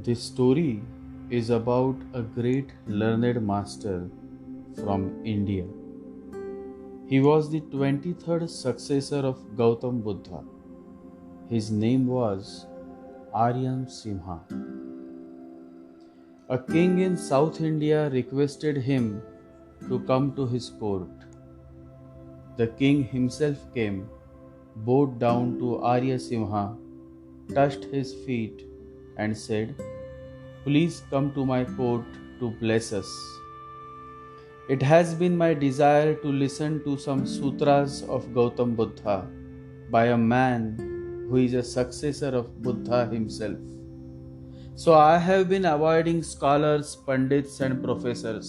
This story is about a great learned master from India. He was the 23rd successor of Gautam Buddha. His name was Aryan Simha. A king in South India requested him to come to his court. The king himself came, bowed down to Arya Simha, touched his feet, and said, "Please come to my court to bless us. It has been my desire to listen to some sutras of Gautam Buddha by a man who is a successor of Buddha himself. So I have been avoiding scholars, pandits, and professors.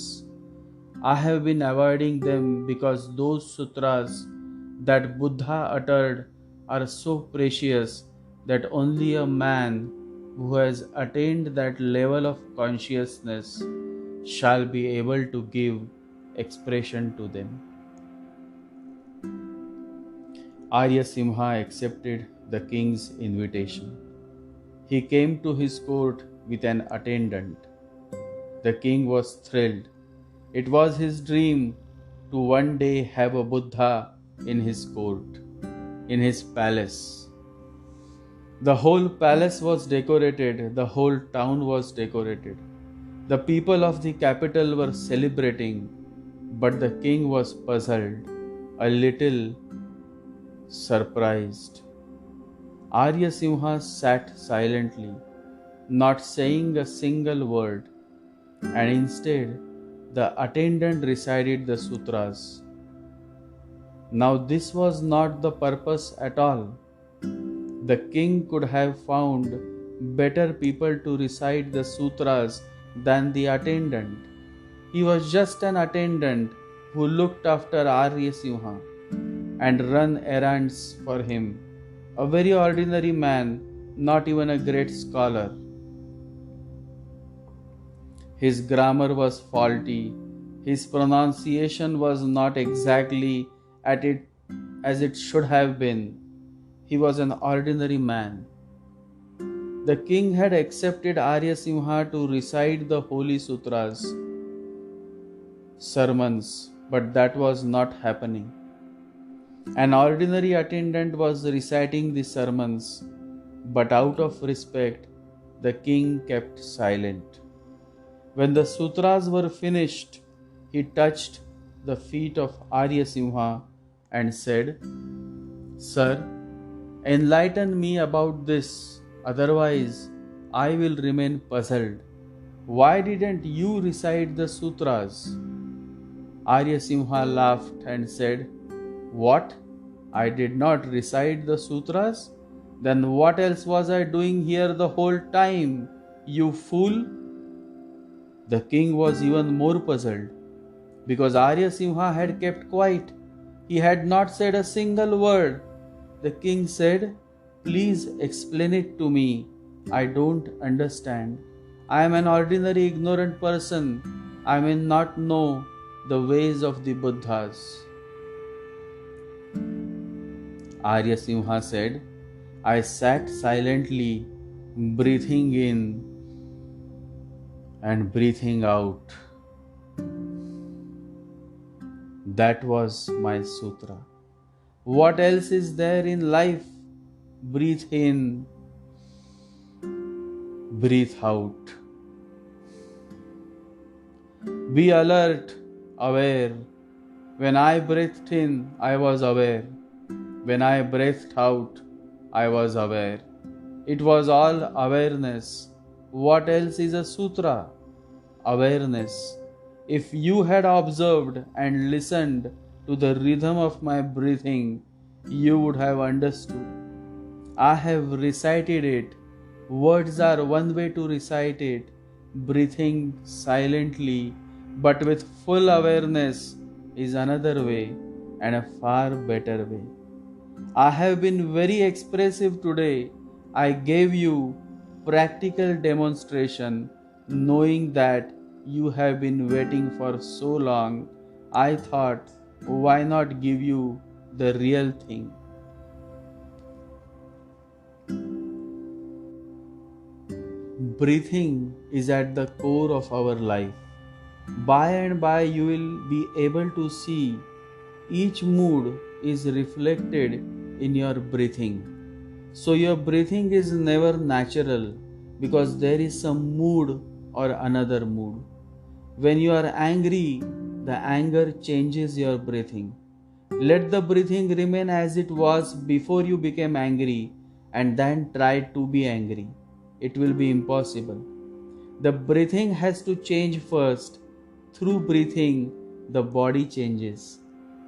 I have been avoiding them because those sutras that Buddha uttered are so precious that only a man who has attained that level of consciousness shall be able to give expression to them." Arya Simha accepted the king's invitation. He came to his court with an attendant. The king was thrilled. It was his dream to one day have a Buddha in his court, in his palace. The whole palace was decorated, the whole town was decorated. The people of the capital were celebrating, but the king was puzzled, a little surprised. Arya Simha sat silently, not saying a single word, and instead the attendant recited the sutras. Now, this was not the purpose at all. The king could have found better people to recite the sutras than the attendant. He was just an attendant who looked after Arya Simha and ran errands for him. A very ordinary man, not even a great scholar. His grammar was faulty. His pronunciation was not exactly at it as it should have been. He was an ordinary man. The king had accepted Arya Simha to recite the holy sutras, sermons, but that was not happening. An ordinary attendant was reciting the sermons, but out of respect, the king kept silent. When the sutras were finished, he touched the feet of Arya Simha and said, "Sir, enlighten me about this, otherwise I will remain puzzled. Why didn't you recite the sutras?" Arya Simha laughed and said, "What? I did not recite the sutras? Then what else was I doing here the whole time, you fool?" The king was even more puzzled because Arya Simha had kept quiet. He had not said a single word. The king said, "Please explain it to me. I don't understand. I am an ordinary ignorant person. I may not know the ways of the Buddhas." Arya Simha said, "I sat silently, breathing in and breathing out. That was my sutra. What else is there in life? Breathe in, breathe out. Be alert, aware. When I breathed in, I was aware. When I breathed out, I was aware. It was all awareness. What else is a sutra? Awareness. If you had observed and listened to the rhythm of my breathing, you would have understood. I have recited it. Words are one way to recite it, breathing silently, but with full awareness is another way, and a far better way. I have been very expressive today. I gave you practical demonstration, knowing that you have been waiting for so long. I thought, why not give you the real thing? Breathing is at the core of our life. By and by, you will be able to see each mood is reflected in your breathing. So, your breathing is never natural because there is some mood or another mood. When you are angry, the anger changes your breathing. Let the breathing remain as it was before you became angry and then try to be angry. It will be impossible. The breathing has to change first. Through breathing, the body changes.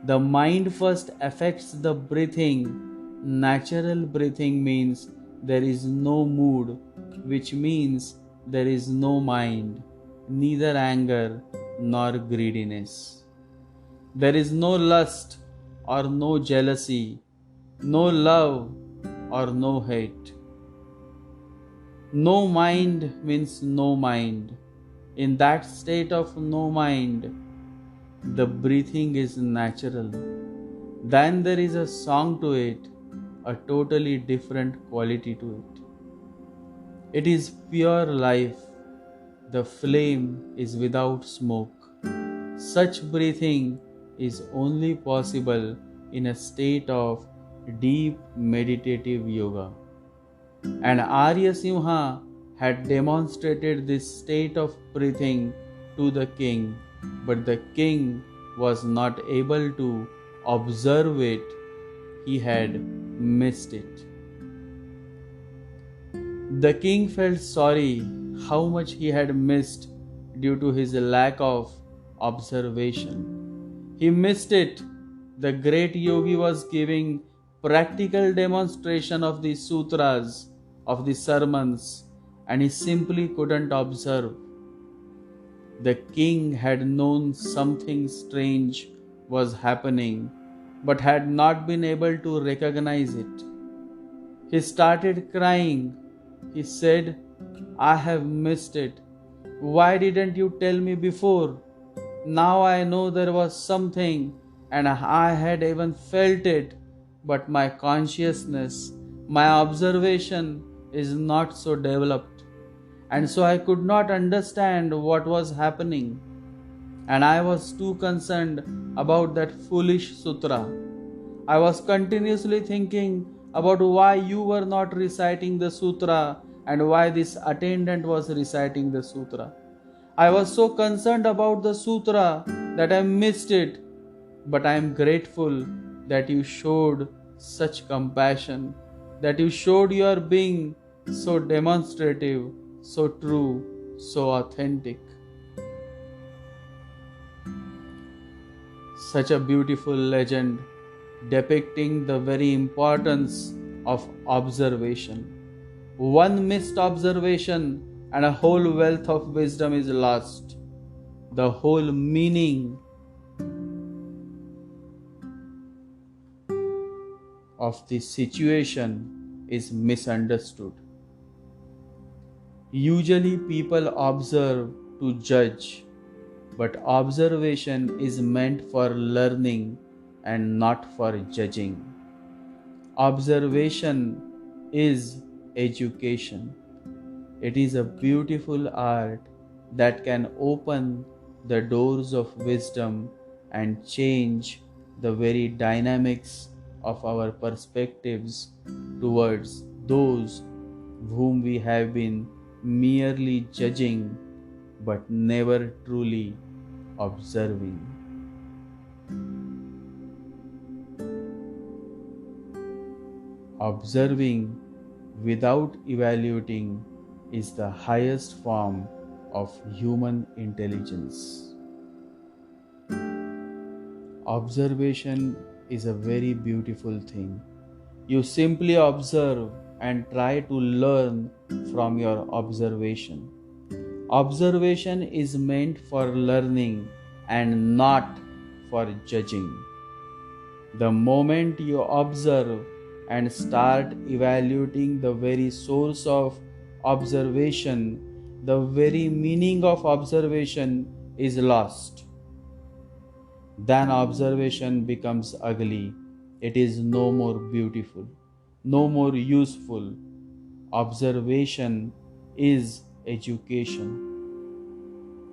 The mind first affects the breathing. Natural breathing means there is no mood, which means there is no mind, neither anger nor greediness. There is no lust or no jealousy, no love or no hate. No mind means no mind. In that state of no mind, the breathing is natural. Then there is a song to it, a totally different quality to it. It is pure life. The flame is without smoke. Such breathing is only possible in a state of deep meditative yoga. And Arya Simha had demonstrated this state of breathing to the king, but the king was not able to observe it. He had missed it. The king felt sorry how much he had missed due to his lack of observation. He missed it. The great yogi was giving practical demonstration of the sutras, of the sermons, and he simply couldn't observe. The king had known something strange was happening, but had not been able to recognize it. He started crying. He said, "I have missed it. Why didn't you tell me before? Now I know there was something and I had even felt it, but my consciousness, my observation is not so developed, and so I could not understand what was happening. And I was too concerned about that foolish sutra. I was continuously thinking about why you were not reciting the sutra and why this attendant was reciting the sutra. I was so concerned about the sutra that I missed it, but I am grateful that you showed such compassion, that you showed your being so demonstrative, so true, so authentic." Such a beautiful legend depicting the very importance of observation. One missed observation and a whole wealth of wisdom is lost. The whole meaning of the situation is misunderstood. Usually people observe to judge, but observation is meant for learning and not for judging. Observation is education. It is a beautiful art that can open the doors of wisdom and change the very dynamics of our perspectives towards those whom we have been merely judging but never truly observing. Observing without evaluating is the highest form of human intelligence. Observation is a very beautiful thing. You simply observe and try to learn from your observation. Observation is meant for learning and not for judging. The moment you observe and start evaluating the very source of observation, the very meaning of observation is lost. Then observation becomes ugly. It is no more beautiful, no more useful. Observation is education.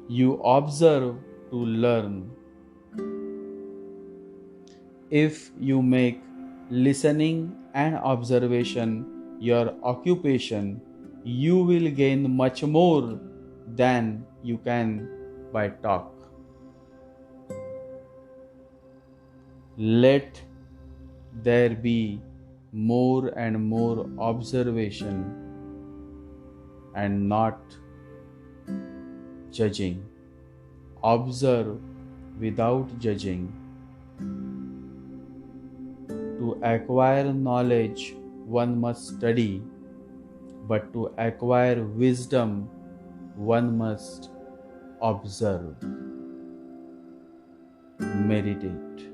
You observe to learn. If you make listening and observation your occupation, you will gain much more than you can by talk. Let there be more and more observation and not judging. Observe without judging. To acquire knowledge, one must study, but to acquire wisdom, one must observe. Meditate.